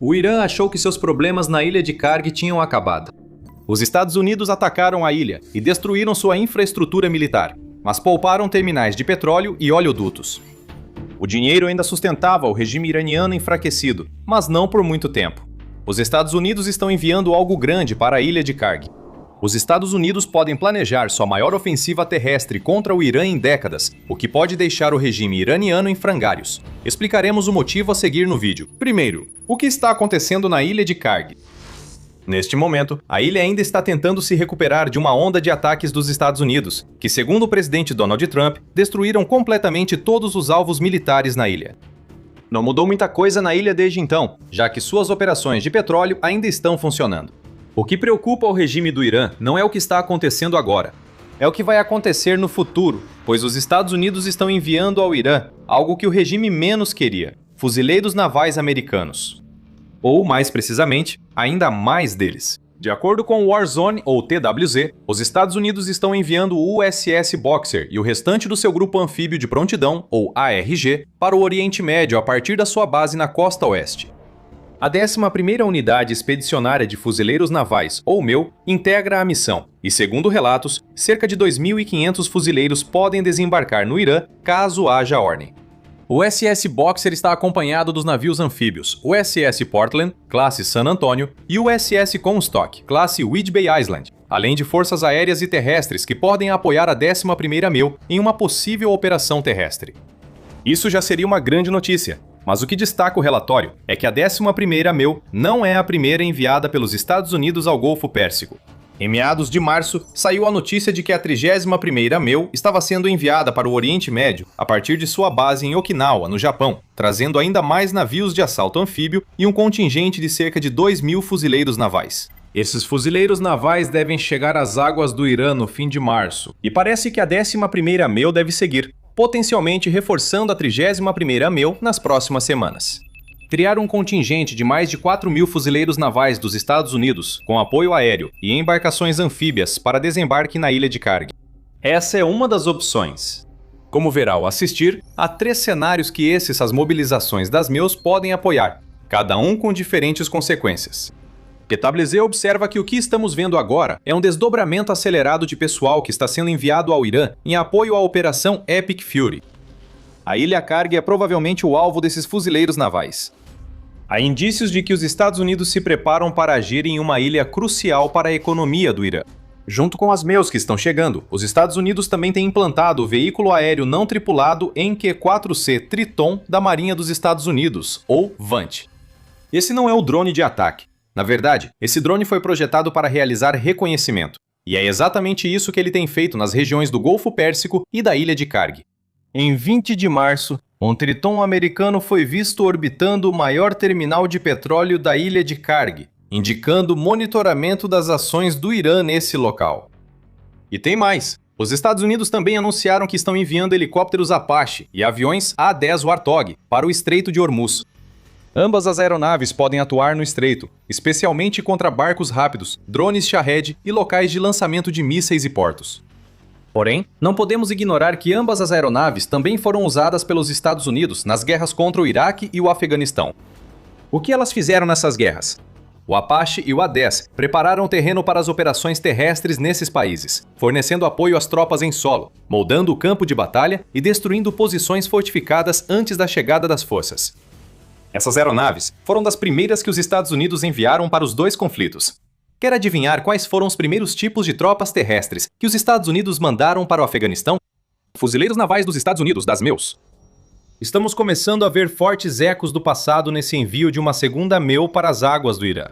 O Irã achou que seus problemas na ilha de Karg tinham acabado. Os Estados Unidos atacaram a ilha e destruíram sua infraestrutura militar, mas pouparam terminais de petróleo e oleodutos. O dinheiro ainda sustentava o regime iraniano enfraquecido, mas não por muito tempo. Os Estados Unidos estão enviando algo grande para a ilha de Karg. Os Estados Unidos podem planejar sua maior ofensiva terrestre contra o Irã em décadas, o que pode deixar o regime iraniano em frangalhos. Explicaremos o motivo a seguir no vídeo. Primeiro, o que está acontecendo na ilha de Karg? Neste momento, a ilha ainda está tentando se recuperar de uma onda de ataques dos Estados Unidos, que, segundo o presidente Donald Trump, destruíram completamente todos os alvos militares na ilha. Não mudou muita coisa na ilha desde então, já que suas operações de petróleo ainda estão funcionando. O que preocupa o regime do Irã não é o que está acontecendo agora. É o que vai acontecer no futuro, pois os Estados Unidos estão enviando ao Irã algo que o regime menos queria: fuzileiros navais americanos. Ou, mais precisamente, ainda mais deles. De acordo com o Warzone, ou TWZ, os Estados Unidos estão enviando o USS Boxer e o restante do seu grupo anfíbio de prontidão, ou ARG, para o Oriente Médio a partir da sua base na costa oeste. A 11ª Unidade Expedicionária de Fuzileiros Navais, ou MEU, integra a missão, e segundo relatos, cerca de 2.500 fuzileiros podem desembarcar no Irã caso haja ordem. O USS Boxer está acompanhado dos navios anfíbios USS Portland, classe San Antonio, e o USS Comstock, classe Whidbey Island, além de forças aéreas e terrestres que podem apoiar a 11ª MEU em uma possível operação terrestre. Isso já seria uma grande notícia, mas o que destaca o relatório é que a 11ª MEU não é a primeira enviada pelos Estados Unidos ao Golfo Pérsico. Em meados de março, saiu a notícia de que a 31ª MEU estava sendo enviada para o Oriente Médio a partir de sua base em Okinawa, no Japão, trazendo ainda mais navios de assalto anfíbio e um contingente de cerca de 2.000 fuzileiros navais. Esses fuzileiros navais devem chegar às águas do Irã no fim de março, e parece que a 11ª MEU deve seguir, potencialmente reforçando a 31ª MEU nas próximas semanas. Criar um contingente de mais de 4.000 fuzileiros navais dos Estados Unidos, com apoio aéreo e embarcações anfíbias para desembarque na ilha de Karg. Essa é uma das opções. Como verá ao assistir, há 3 cenários que essas mobilizações das MEUs podem apoiar, cada um com diferentes consequências. PWZ observa que o que estamos vendo agora é um desdobramento acelerado de pessoal que está sendo enviado ao Irã em apoio à Operação Epic Fury. A ilha Karg é provavelmente o alvo desses fuzileiros navais. Há indícios de que os Estados Unidos se preparam para agir em uma ilha crucial para a economia do Irã. Junto com as MEUs que estão chegando, os Estados Unidos também têm implantado o veículo aéreo não tripulado MQ-4C Triton da Marinha dos Estados Unidos, ou VANT. Esse não é o drone de ataque. Na verdade, esse drone foi projetado para realizar reconhecimento. E é exatamente isso que ele tem feito nas regiões do Golfo Pérsico e da ilha de Karg. Em 20 de março, um Triton americano foi visto orbitando o maior terminal de petróleo da ilha de Karg, indicando monitoramento das ações do Irã nesse local. E tem mais. Os Estados Unidos também anunciaram que estão enviando helicópteros Apache e aviões A-10 Warthog para o Estreito de Hormuz. Ambas as aeronaves podem atuar no estreito, especialmente contra barcos rápidos, drones Shahed e locais de lançamento de mísseis e portos. Porém, não podemos ignorar que ambas as aeronaves também foram usadas pelos Estados Unidos nas guerras contra o Iraque e o Afeganistão. O que elas fizeram nessas guerras? O Apache e o A-10 prepararam o terreno para as operações terrestres nesses países, fornecendo apoio às tropas em solo, moldando o campo de batalha e destruindo posições fortificadas antes da chegada das forças. Essas aeronaves foram das primeiras que os Estados Unidos enviaram para os 2 conflitos. Quer adivinhar quais foram os primeiros tipos de tropas terrestres que os Estados Unidos mandaram para o Afeganistão? Fuzileiros navais dos Estados Unidos, das MEUs. Estamos começando a ver fortes ecos do passado nesse envio de uma segunda MEU para as águas do Irã.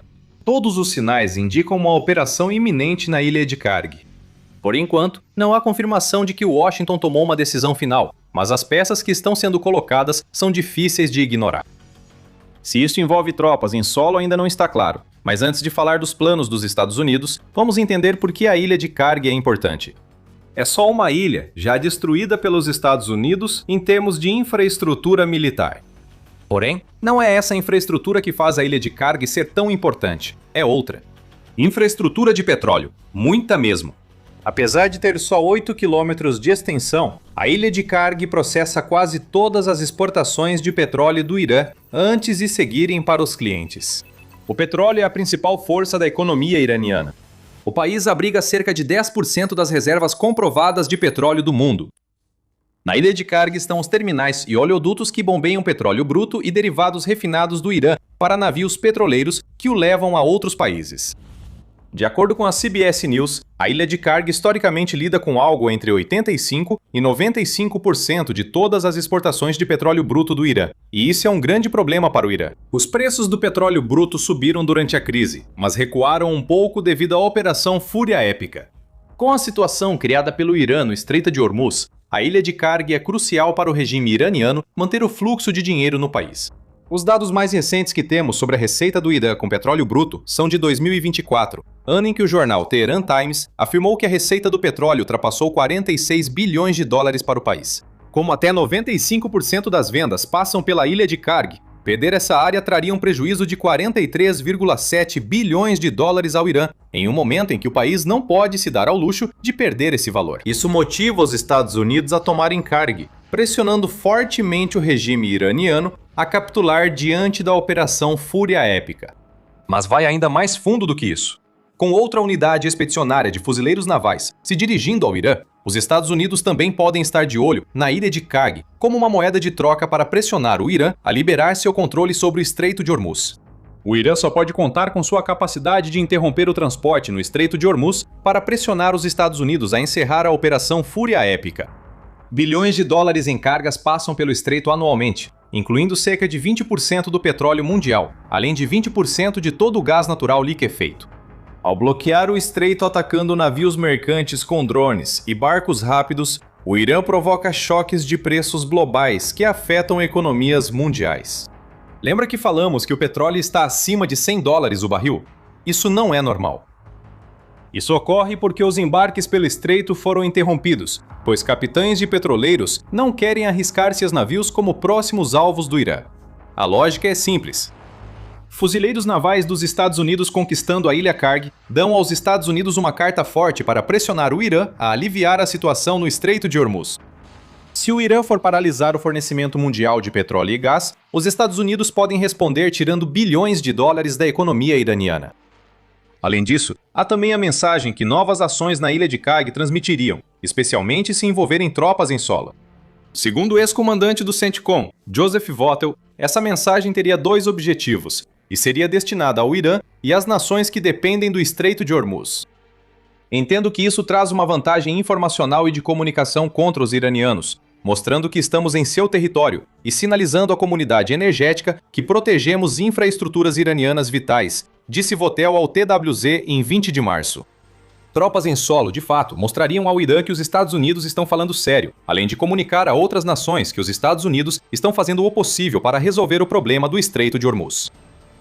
Todos os sinais indicam uma operação iminente na ilha de Karg. Por enquanto, não há confirmação de que Washington tomou uma decisão final, mas as peças que estão sendo colocadas são difíceis de ignorar. Se isso envolve tropas em solo ainda não está claro, mas antes de falar dos planos dos Estados Unidos, vamos entender por que a ilha de Karg é importante. É só uma ilha, já destruída pelos Estados Unidos em termos de infraestrutura militar. Porém, não é essa infraestrutura que faz a ilha de Karg ser tão importante, é outra. Infraestrutura de petróleo, muita mesmo. Apesar de ter só 8 quilômetros de extensão, a ilha de Karg processa quase todas as exportações de petróleo do Irã antes de seguirem para os clientes. O petróleo é a principal força da economia iraniana. O país abriga cerca de 10% das reservas comprovadas de petróleo do mundo. Na ilha de Karg estão os terminais e oleodutos que bombeiam petróleo bruto e derivados refinados do Irã para navios petroleiros que o levam a outros países. De acordo com a CBS News, a ilha de Karg historicamente lida com algo entre 85% e 95% de todas as exportações de petróleo bruto do Irã, e isso é um grande problema para o Irã. Os preços do petróleo bruto subiram durante a crise, mas recuaram um pouco devido à Operação Fúria Épica. Com a situação criada pelo Irã no Estreito de Hormuz, a ilha de Karg é crucial para o regime iraniano manter o fluxo de dinheiro no país. Os dados mais recentes que temos sobre a receita do Irã com petróleo bruto são de 2024, ano em que o jornal Tehran Times afirmou que a receita do petróleo ultrapassou 46 bilhões de dólares para o país. Como até 95% das vendas passam pela ilha de Karg, perder essa área traria um prejuízo de 43,7 bilhões de dólares ao Irã, em um momento em que o país não pode se dar ao luxo de perder esse valor. Isso motiva os Estados Unidos a tomarem Karg, pressionando fortemente o regime iraniano a capitular diante da Operação Fúria Épica. Mas vai ainda mais fundo do que isso. Com outra unidade expedicionária de fuzileiros navais se dirigindo ao Irã, os Estados Unidos também podem estar de olho na ilha de Karg como uma moeda de troca para pressionar o Irã a liberar seu controle sobre o Estreito de Hormuz. O Irã só pode contar com sua capacidade de interromper o transporte no Estreito de Hormuz para pressionar os Estados Unidos a encerrar a Operação Fúria Épica. Bilhões de dólares em cargas passam pelo estreito anualmente, incluindo cerca de 20% do petróleo mundial, além de 20% de todo o gás natural liquefeito. Ao bloquear o estreito atacando navios mercantes com drones e barcos rápidos, o Irã provoca choques de preços globais que afetam economias mundiais. Lembra que falamos que o petróleo está acima de 100 dólares o barril? Isso não é normal. Isso ocorre porque os embarques pelo estreito foram interrompidos, pois capitães de petroleiros não querem arriscar seus navios como próximos alvos do Irã. A lógica é simples. Fuzileiros navais dos Estados Unidos conquistando a ilha Karg dão aos Estados Unidos uma carta forte para pressionar o Irã a aliviar a situação no Estreito de Hormuz. Se o Irã for paralisar o fornecimento mundial de petróleo e gás, os Estados Unidos podem responder tirando bilhões de dólares da economia iraniana. Além disso, há também a mensagem que novas ações na ilha de Karg transmitiriam, especialmente se envolverem tropas em solo. Segundo o ex-comandante do CENTCOM, Joseph Votel, essa mensagem teria dois objetivos, e seria destinada ao Irã e às nações que dependem do Estreito de Hormuz. Entendo que isso traz uma vantagem informacional e de comunicação contra os iranianos, mostrando que estamos em seu território e sinalizando à comunidade energética que protegemos infraestruturas iranianas vitais, disse Votel ao TWZ em 20 de março. Tropas em solo, de fato, mostrariam ao Irã que os Estados Unidos estão falando sério, além de comunicar a outras nações que os Estados Unidos estão fazendo o possível para resolver o problema do Estreito de Hormuz.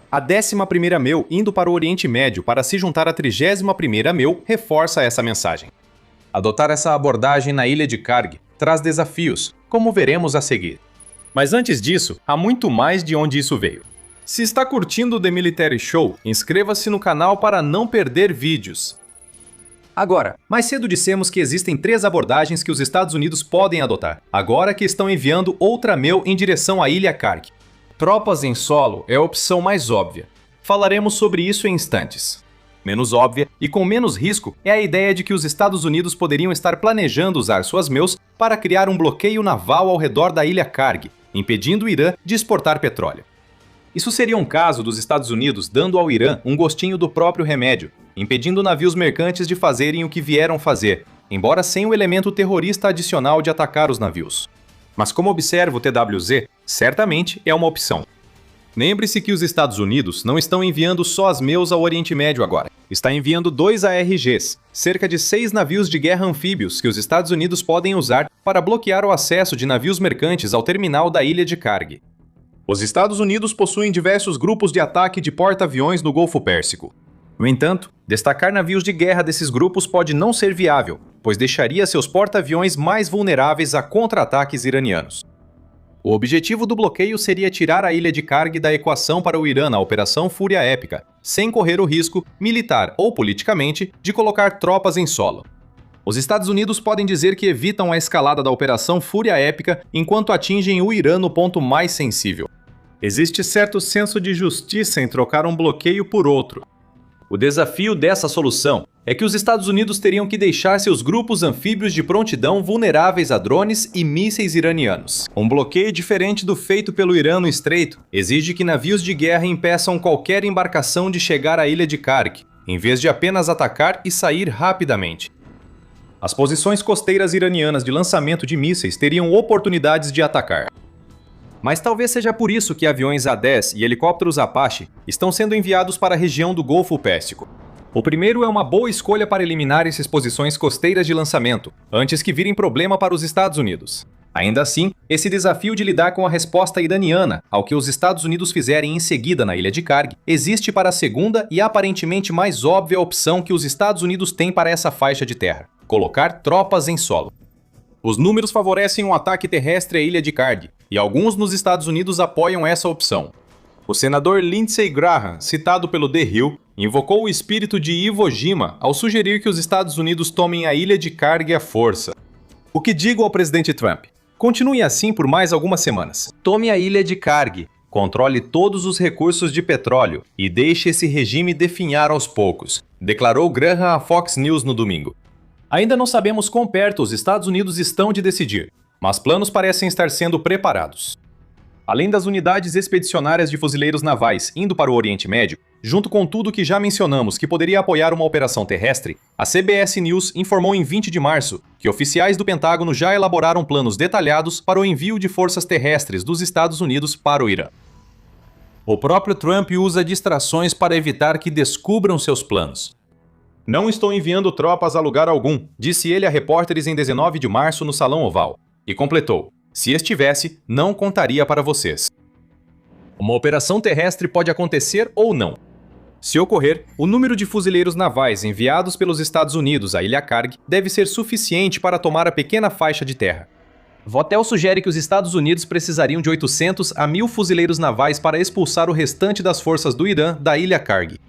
A 11ª MEU, indo para o Oriente Médio para se juntar à 31ª MEU, reforça essa mensagem. Adotar essa abordagem na ilha de Karg traz desafios, como veremos a seguir. Mas antes disso, há muito mais de onde isso veio. Se está curtindo o The Military Show, inscreva-se no canal para não perder vídeos. Agora, mais cedo dissemos que existem 3 abordagens que os Estados Unidos podem adotar, agora que estão enviando outra MEU em direção à ilha Karg. Tropas em solo é a opção mais óbvia. Falaremos sobre isso em instantes. Menos óbvia e com menos risco é a ideia de que os Estados Unidos poderiam estar planejando usar suas MEUs para criar um bloqueio naval ao redor da ilha Karg, impedindo o Irã de exportar petróleo. Isso seria um caso dos Estados Unidos dando ao Irã um gostinho do próprio remédio, impedindo navios mercantes de fazerem o que vieram fazer, embora sem o elemento terrorista adicional de atacar os navios. Mas como observa o TWZ, certamente é uma opção. Lembre-se que os Estados Unidos não estão enviando só as MEUs ao Oriente Médio agora. Está enviando 2 ARGs, cerca de 6 navios de guerra anfíbios que os Estados Unidos podem usar para bloquear o acesso de navios mercantes ao terminal da ilha de Karg. Os Estados Unidos possuem diversos grupos de ataque de porta-aviões no Golfo Pérsico. No entanto, destacar navios de guerra desses grupos pode não ser viável, pois deixaria seus porta-aviões mais vulneráveis a contra-ataques iranianos. O objetivo do bloqueio seria tirar a ilha de Karg da equação para o Irã na Operação Fúria Épica, sem correr o risco, militar ou politicamente, de colocar tropas em solo. Os Estados Unidos podem dizer que evitam a escalada da Operação Fúria Épica enquanto atingem o Irã no ponto mais sensível. Existe certo senso de justiça em trocar um bloqueio por outro. O desafio dessa solução é que os Estados Unidos teriam que deixar seus grupos anfíbios de prontidão vulneráveis a drones e mísseis iranianos. Um bloqueio diferente do feito pelo Irã no Estreito exige que navios de guerra impeçam qualquer embarcação de chegar à ilha de Karg, em vez de apenas atacar e sair rapidamente. As posições costeiras iranianas de lançamento de mísseis teriam oportunidades de atacar. Mas talvez seja por isso que aviões A-10 e helicópteros Apache estão sendo enviados para a região do Golfo Pérsico. O primeiro é uma boa escolha para eliminar essas posições costeiras de lançamento, antes que virem problema para os Estados Unidos. Ainda assim, esse desafio de lidar com a resposta iraniana ao que os Estados Unidos fizerem em seguida na ilha de Karg existe para a segunda e aparentemente mais óbvia opção que os Estados Unidos têm para essa faixa de terra: colocar tropas em solo. Os números favorecem um ataque terrestre à ilha de Karg, e alguns nos Estados Unidos apoiam essa opção. O senador Lindsey Graham, citado pelo The Hill, invocou o espírito de Iwo Jima ao sugerir que os Estados Unidos tomem a ilha de Karg à força. O que digo ao presidente Trump? Continue assim por mais algumas semanas. Tome a ilha de Karg, controle todos os recursos de petróleo e deixe esse regime definhar aos poucos, declarou Graham à Fox News no domingo. Ainda não sabemos quão perto os Estados Unidos estão de decidir, mas planos parecem estar sendo preparados. Além das unidades expedicionárias de fuzileiros navais indo para o Oriente Médio, junto com tudo que já mencionamos que poderia apoiar uma operação terrestre, a CBS News informou em 20 de março que oficiais do Pentágono já elaboraram planos detalhados para o envio de forças terrestres dos Estados Unidos para o Irã. O próprio Trump usa distrações para evitar que descubram seus planos. Não estou enviando tropas a lugar algum, disse ele a repórteres em 19 de março no Salão Oval, e completou: se estivesse, não contaria para vocês. Uma operação terrestre pode acontecer ou não. Se ocorrer, o número de fuzileiros navais enviados pelos Estados Unidos à ilha Karg deve ser suficiente para tomar a pequena faixa de terra. Votel sugere que os Estados Unidos precisariam de 800 a 1.000 fuzileiros navais para expulsar o restante das forças do Irã da ilha Karg.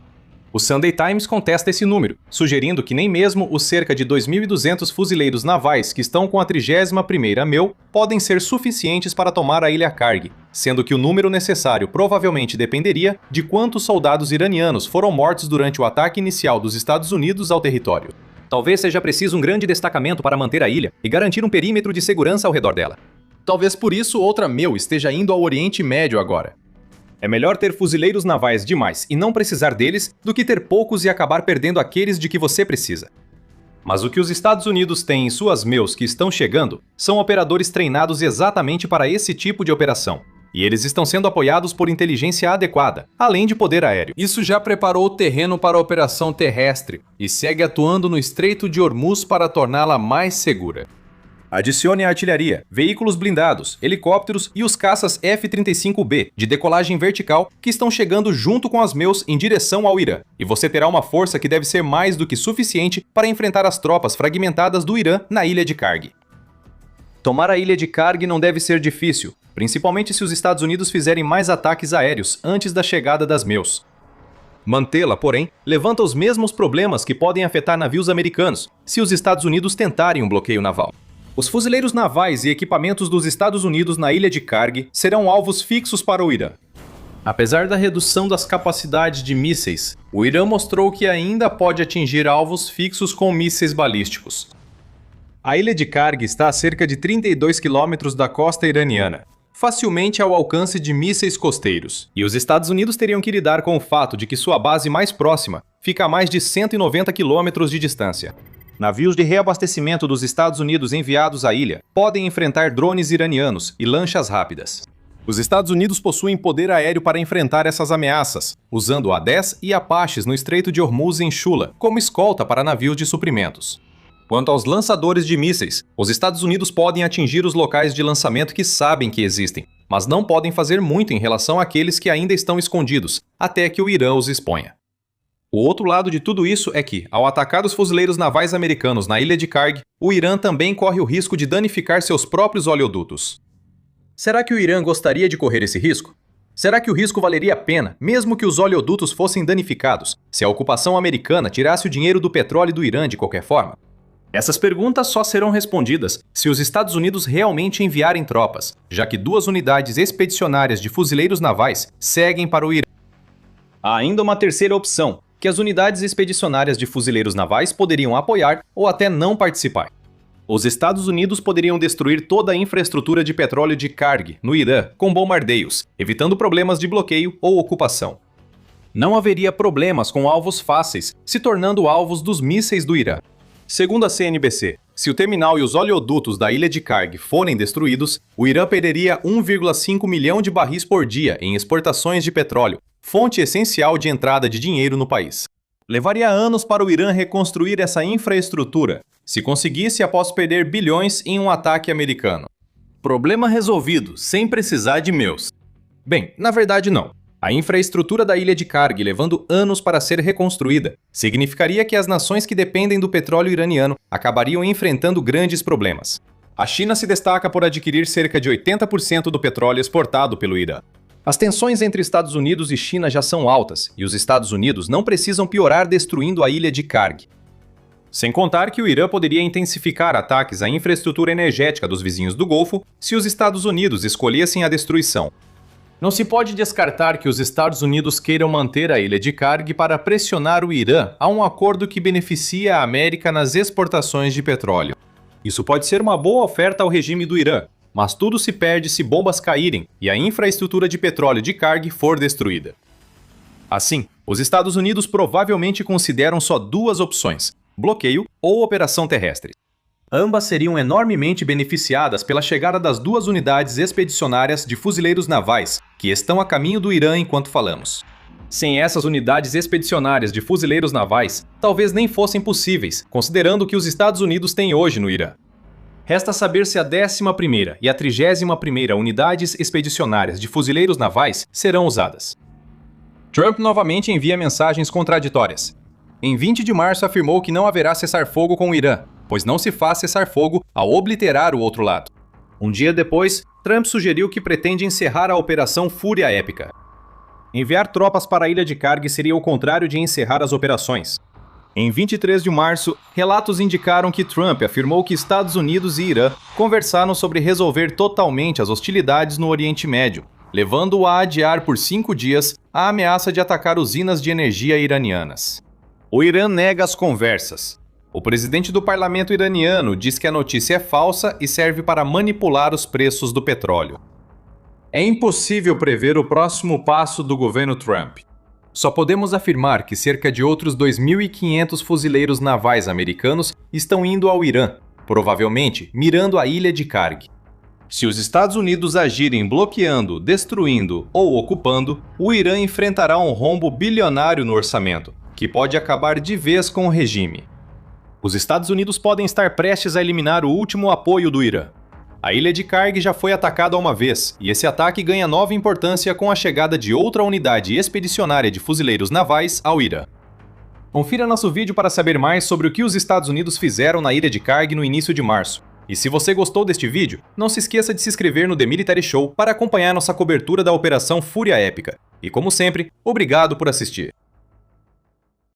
O Sunday Times contesta esse número, sugerindo que nem mesmo os cerca de 2.200 fuzileiros navais que estão com a 31ª MEU podem ser suficientes para tomar a ilha Karg, sendo que o número necessário provavelmente dependeria de quantos soldados iranianos foram mortos durante o ataque inicial dos Estados Unidos ao território. Talvez seja preciso um grande destacamento para manter a ilha e garantir um perímetro de segurança ao redor dela. Talvez por isso outra MEU esteja indo ao Oriente Médio agora. É melhor ter fuzileiros navais demais e não precisar deles do que ter poucos e acabar perdendo aqueles de que você precisa. Mas o que os Estados Unidos têm em suas MEUs que estão chegando são operadores treinados exatamente para esse tipo de operação. E eles estão sendo apoiados por inteligência adequada, além de poder aéreo. Isso já preparou o terreno para a operação terrestre e segue atuando no Estreito de Hormuz para torná-la mais segura. Adicione a artilharia, veículos blindados, helicópteros e os caças F-35B de decolagem vertical que estão chegando junto com as MEUs em direção ao Irã, e você terá uma força que deve ser mais do que suficiente para enfrentar as tropas fragmentadas do Irã na ilha de Karg. Tomar a ilha de Karg não deve ser difícil, principalmente se os Estados Unidos fizerem mais ataques aéreos antes da chegada das MEUs. Mantê-la, porém, levanta os mesmos problemas que podem afetar navios americanos se os Estados Unidos tentarem um bloqueio naval. Os fuzileiros navais e equipamentos dos Estados Unidos na ilha de Karg serão alvos fixos para o Irã. Apesar da redução das capacidades de mísseis, o Irã mostrou que ainda pode atingir alvos fixos com mísseis balísticos. A ilha de Karg está a cerca de 32 quilômetros da costa iraniana, facilmente ao alcance de mísseis costeiros, e os Estados Unidos teriam que lidar com o fato de que sua base mais próxima fica a mais de 190 quilômetros de distância. Navios de reabastecimento dos Estados Unidos enviados à ilha podem enfrentar drones iranianos e lanchas rápidas. Os Estados Unidos possuem poder aéreo para enfrentar essas ameaças, usando A-10 e Apaches no Estreito de Hormuz em Shula como escolta para navios de suprimentos. Quanto aos lançadores de mísseis, os Estados Unidos podem atingir os locais de lançamento que sabem que existem, mas não podem fazer muito em relação àqueles que ainda estão escondidos, até que o Irã os exponha. O outro lado de tudo isso é que, ao atacar os fuzileiros navais americanos na ilha de Karg, o Irã também corre o risco de danificar seus próprios oleodutos. Será que o Irã gostaria de correr esse risco? Será que o risco valeria a pena, mesmo que os oleodutos fossem danificados, se a ocupação americana tirasse o dinheiro do petróleo do Irã de qualquer forma? Essas perguntas só serão respondidas se os Estados Unidos realmente enviarem tropas, já que 2 unidades expedicionárias de fuzileiros navais seguem para o Irã. Há ainda uma terceira opção, que as unidades expedicionárias de fuzileiros navais poderiam apoiar ou até não participar. Os Estados Unidos poderiam destruir toda a infraestrutura de petróleo de Karg, no Irã, com bombardeios, evitando problemas de bloqueio ou ocupação. Não haveria problemas com alvos fáceis, se tornando alvos dos mísseis do Irã. Segundo a CNBC, se o terminal e os oleodutos da ilha de Karg forem destruídos, o Irã perderia 1,5 milhão de barris por dia em exportações de petróleo, fonte essencial de entrada de dinheiro no país. Levaria anos para o Irã reconstruir essa infraestrutura, se conseguisse após perder bilhões em um ataque americano. Problema resolvido, sem precisar de meus. Bem, na verdade não. A infraestrutura da ilha de Karg levando anos para ser reconstruída significaria que as nações que dependem do petróleo iraniano acabariam enfrentando grandes problemas. A China se destaca por adquirir cerca de 80% do petróleo exportado pelo Irã. As tensões entre Estados Unidos e China já são altas, e os Estados Unidos não precisam piorar destruindo a ilha de Karg. Sem contar que o Irã poderia intensificar ataques à infraestrutura energética dos vizinhos do Golfo se os Estados Unidos escolhessem a destruição. Não se pode descartar que os Estados Unidos queiram manter a ilha de Karg para pressionar o Irã a um acordo que beneficia a América nas exportações de petróleo. Isso pode ser uma boa oferta ao regime do Irã, mas tudo se perde se bombas caírem e a infraestrutura de petróleo de Karg for destruída. Assim, os Estados Unidos provavelmente consideram só 2 opções: bloqueio ou operação terrestre. Ambas seriam enormemente beneficiadas pela chegada das 2 unidades expedicionárias de fuzileiros navais, que estão a caminho do Irã enquanto falamos. Sem essas unidades expedicionárias de fuzileiros navais, talvez nem fossem possíveis, considerando o que os Estados Unidos têm hoje no Irã. Resta saber se a 11ª e a 31ª unidades expedicionárias de fuzileiros navais serão usadas. Trump novamente envia mensagens contraditórias. Em 20 de março afirmou que não haverá cessar-fogo com o Irã, pois não se faz cessar-fogo ao obliterar o outro lado. Um dia depois, Trump sugeriu que pretende encerrar a Operação Fúria Épica. Enviar tropas para a ilha de Karg seria o contrário de encerrar as operações. Em 23 de março, relatos indicaram que Trump afirmou que Estados Unidos e Irã conversaram sobre resolver totalmente as hostilidades no Oriente Médio, levando-o a adiar por 5 dias a ameaça de atacar usinas de energia iranianas. O Irã nega as conversas. O presidente do parlamento iraniano diz que a notícia é falsa e serve para manipular os preços do petróleo. É impossível prever o próximo passo do governo Trump. Só podemos afirmar que cerca de outros 2.500 fuzileiros navais americanos estão indo ao Irã, provavelmente mirando a ilha de Karg. Se os Estados Unidos agirem bloqueando, destruindo ou ocupando, o Irã enfrentará um rombo bilionário no orçamento, que pode acabar de vez com o regime. Os Estados Unidos podem estar prestes a eliminar o último apoio do Irã. A ilha de Karg já foi atacada uma vez, e esse ataque ganha nova importância com a chegada de outra unidade expedicionária de fuzileiros navais ao Irã. Confira nosso vídeo para saber mais sobre o que os Estados Unidos fizeram na ilha de Karg no início de março. E se você gostou deste vídeo, não se esqueça de se inscrever no The Military Show para acompanhar nossa cobertura da Operação Fúria Épica. E como sempre, obrigado por assistir.